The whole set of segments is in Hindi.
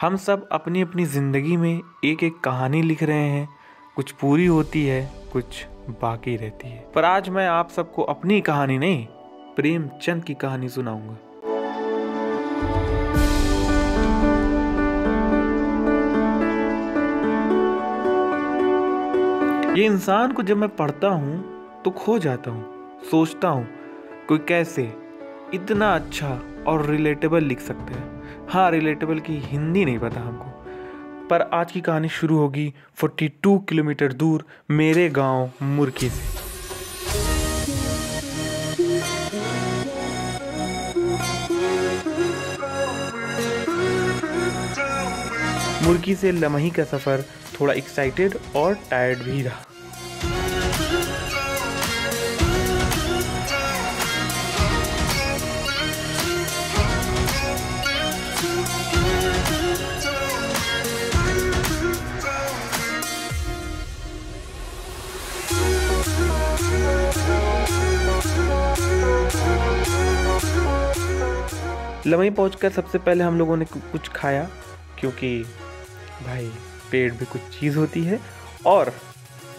हम सब अपनी अपनी ज़िंदगी में एक एक कहानी लिख रहे हैं। कुछ पूरी होती है, कुछ बाकी रहती है। पर आज मैं आप सबको अपनी कहानी नहीं, प्रेमचंद की कहानी सुनाऊंगा। ये इंसान को जब मैं पढ़ता हूँ तो खो जाता हूँ। सोचता हूँ कोई कैसे इतना अच्छा और रिलेटेबल लिख सकता है। हाँ, रिलेटेबल की हिंदी नहीं पता हमको। पर आज की कहानी शुरू होगी 42 किलोमीटर दूर मेरे गांव मुर्की से। मुर्की से लमही का सफ़र थोड़ा एक्साइटेड और टायर्ड भी रहा। लमही पहुंचकर सबसे पहले हम लोगों ने कुछ खाया, क्योंकि भाई पेट भी कुछ चीज़ होती है। और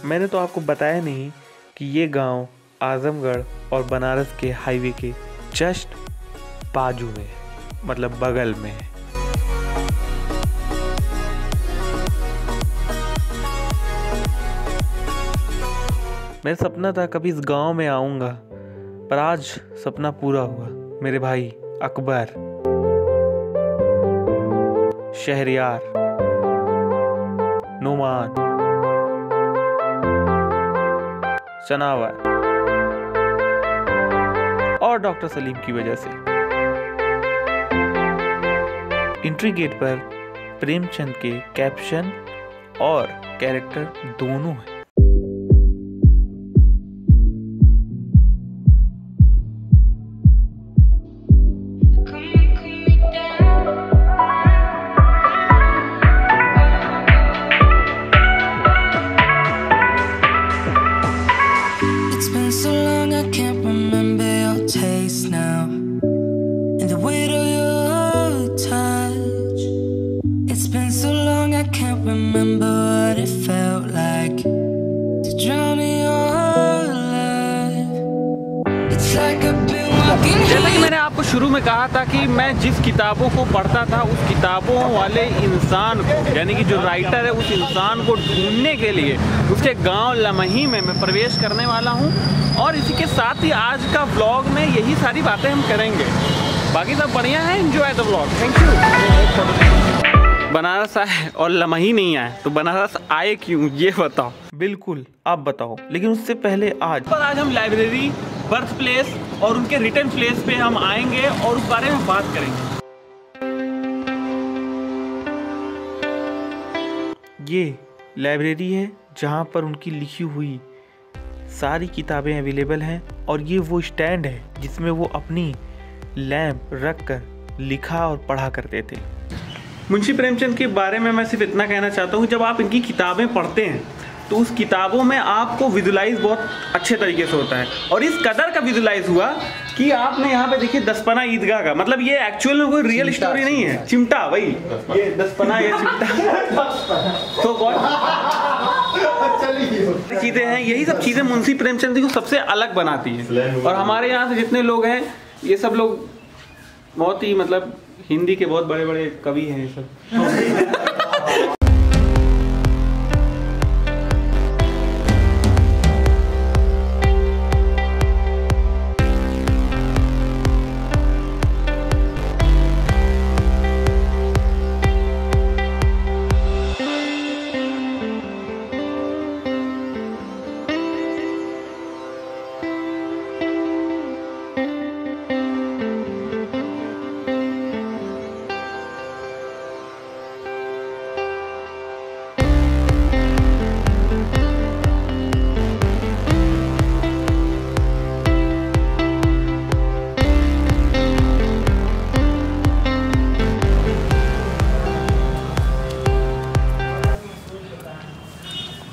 मैंने तो आपको बताया नहीं कि ये गांव आजमगढ़ और बनारस के हाईवे के जस्ट बाजू में, मतलब बगल में है। मेरा सपना था कभी इस गांव में आऊंगा, पर आज सपना पूरा हुआ। मेरे भाई अकबर, शहरयार, नुमान, सनावर और डॉक्टर सलीम की वजह से एंट्री गेट पर प्रेमचंद के कैप्शन और कैरेक्टर दोनों हैं। जैसा कि मैंने आपको शुरू में कहा था कि मैं जिस किताबों को पढ़ता था उस किताबों वाले इंसान को, यानी कि जो राइटर है, उस इंसान को ढूंढने के लिए उसके गांव लमही में मैं प्रवेश करने वाला हूं। और इसी के साथ ही आज का व्लॉग में यही सारी बातें हम करेंगे। बाकी सब बढ़िया है, enjoy the vlog. Thank you. Banaras आए और लमही नहीं आए, तो बनारस आए क्यों ये बताओ। बिल्कुल आप बताओ, लेकिन उससे पहले आज हम लाइब्रेरी, बर्थ प्लेस और उनके रिटर्न प्लेस पे हम आएंगे और उस बारे में बात करेंगे। ये लाइब्रेरी है जहाँ पर उनकी लिखी हुई सारी किताबें अवेलेबल हैं, और ये वो स्टैंड है जिसमें वो अपनी लैंप रख कर लिखा और पढ़ा करते थे। मुंशी प्रेमचंद के बारे में मैं सिर्फ इतना कहना चाहता हूँ, जब आप इनकी किताबें पढ़ते हैं तो उस किताबों में आपको विजुलाइज बहुत अच्छे तरीके से होता है। और इस कदर का विजुलाइज हुआ कि आपने यहाँ पे देखिए दसपना ईदगाह का, मतलब ये एक्चुअल में कोई रियल स्टोरी नहीं है। चिमटा, वही ये दसपना, ये चिमटा तो चीजें हैं। यही सब चीजें मुंशी प्रेमचंद को सबसे अलग बनाती है। और हमारे यहाँ से जितने लोग हैं, ये सब लोग बहुत ही, मतलब हिंदी के बहुत बड़े बड़े कवि हैं ये सब।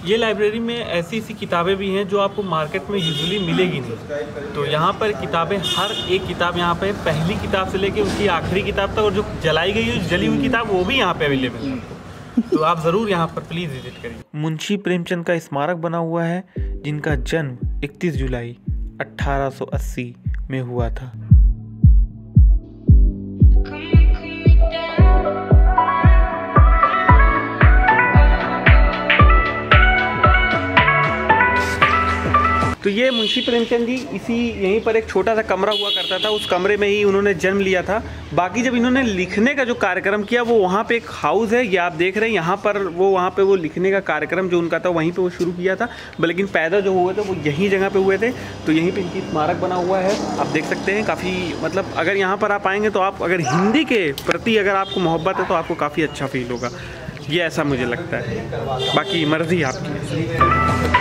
ये लाइब्रेरी में ऐसी ऐसी किताबें भी हैं जो आपको मार्केट में यूजुअली मिलेगी नहीं। तो यहाँ पर किताबें, हर एक किताब यहाँ पे पहली किताब से लेके उसकी आखिरी किताब तक, और जो जलाई गई है, जली हुई किताब, वो भी यहाँ पे अवेलेबल है। तो आप ज़रूर यहाँ पर प्लीज़ विजिट करिए। मुंशी प्रेमचंद का स्मारक बना हुआ है, जिनका जन्म 31 जुलाई 1880 में हुआ था। तो ये मुंशी प्रेमचंद जी इसी यहीं पर एक छोटा सा कमरा हुआ करता था, उस कमरे में ही उन्होंने जन्म लिया था। बाकी जब इन्होंने लिखने का जो कार्यक्रम किया वो वहाँ पे एक हाउस है, ये आप देख रहे हैं यहाँ पर, वो वहाँ पे वो लिखने का कार्यक्रम जो उनका था वहीं पे वो शुरू किया था। लेकिन पैदा जो हुए थे वो यहीं जगह पे हुए थे, तो यहीं पे इनकी स्मारक बना हुआ है। आप देख सकते हैं काफ़ी, मतलब अगर यहाँ पर आप आएँगे तो आप अगर हिंदी के प्रति अगर आपको मोहब्बत है तो आपको काफ़ी अच्छा फील होगा, ये ऐसा मुझे लगता है। बाकी मर्जी आपकी।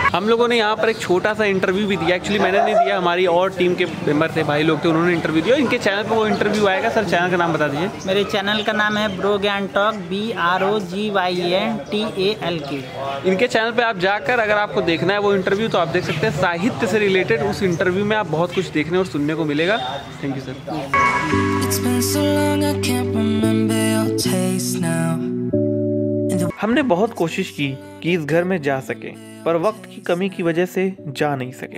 हम लोगों ने यहाँ पर एक छोटा सा इंटरव्यू भी दिया, एक्चुअली मैंने नहीं दिया, हमारी और टीम के मेंबर थे, भाई लोग थे, उन्होंने इंटरव्यू दिया। इनके चैनल पर वो इंटरव्यू आएगा। सर चैनल का नाम बता दीजिए। मेरे चैनल का नाम है ब्रो ज्ञान टॉक, BROGYNTALK। इनके चैनल पे आप जाकर अगर आपको देखना है वो इंटरव्यू तो आप देख सकते हैं। साहित्य से रिलेटेड उस इंटरव्यू में आप बहुत कुछ देखने और सुनने को मिलेगा। Thank you sir. हमने बहुत कोशिश की कि इस घर में जा सके, पर वक्त की कमी की वजह से जा नहीं सके।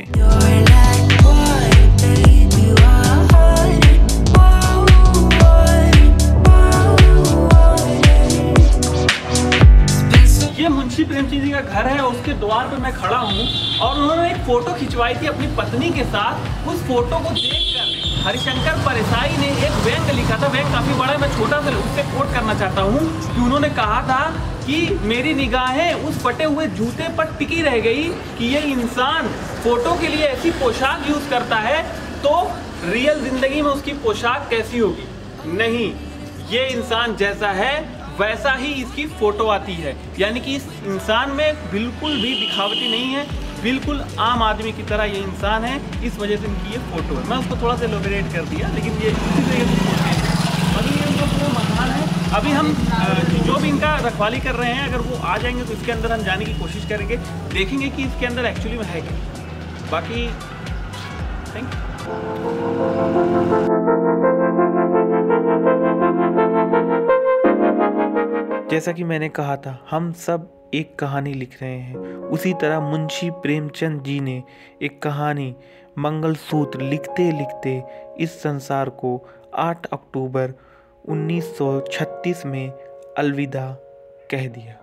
ये मुंशी प्रेमचंद जी का घर है, उसके द्वार पे मैं खड़ा हूँ और उन्होंने एक फोटो खिंचवाई थी अपनी पत्नी के साथ। उस फोटो को देखकर हरिशंकर परसाई ने एक व्यंग लिखा था, व्यंग काफी बड़ा है, मैं छोटा सा उससे कोट करना चाहता हूँ कि उन्होंने कहा था कि मेरी निगाहें उस फटे हुए जूते पर टिकी रह गई कि ये इंसान फोटो के लिए ऐसी पोशाक यूज करता है तो रियल जिंदगी में उसकी पोशाक कैसी होगी। नहीं, ये इंसान जैसा है वैसा ही इसकी फोटो आती है, यानी कि इस इंसान में बिल्कुल भी दिखावटी नहीं है, बिल्कुल आम आदमी की तरह ये इंसान है। इस वजह से इनकी ये फोटो है। मैं उसको थोड़ा सा एलोबरेट कर दिया, लेकिन ये इसी तरह से अभी ये उनका पूरा मकान है। अभी हम जो भी इनका रखवाली कर रहे हैं, अगर वो आ जाएंगे तो इसके अंदर हम जाने की कोशिश करेंगे, देखेंगे कि इसके अंदर एक्चुअली में है क्या। बाकी थैंक यू। जैसा कि मैंने कहा था, हम सब एक कहानी लिख रहे हैं। उसी तरह मुंशी प्रेमचंद जी ने एक कहानी मंगलसूत्र लिखते लिखते इस संसार को 8 अक्टूबर 1936 में अलविदा कह दिया।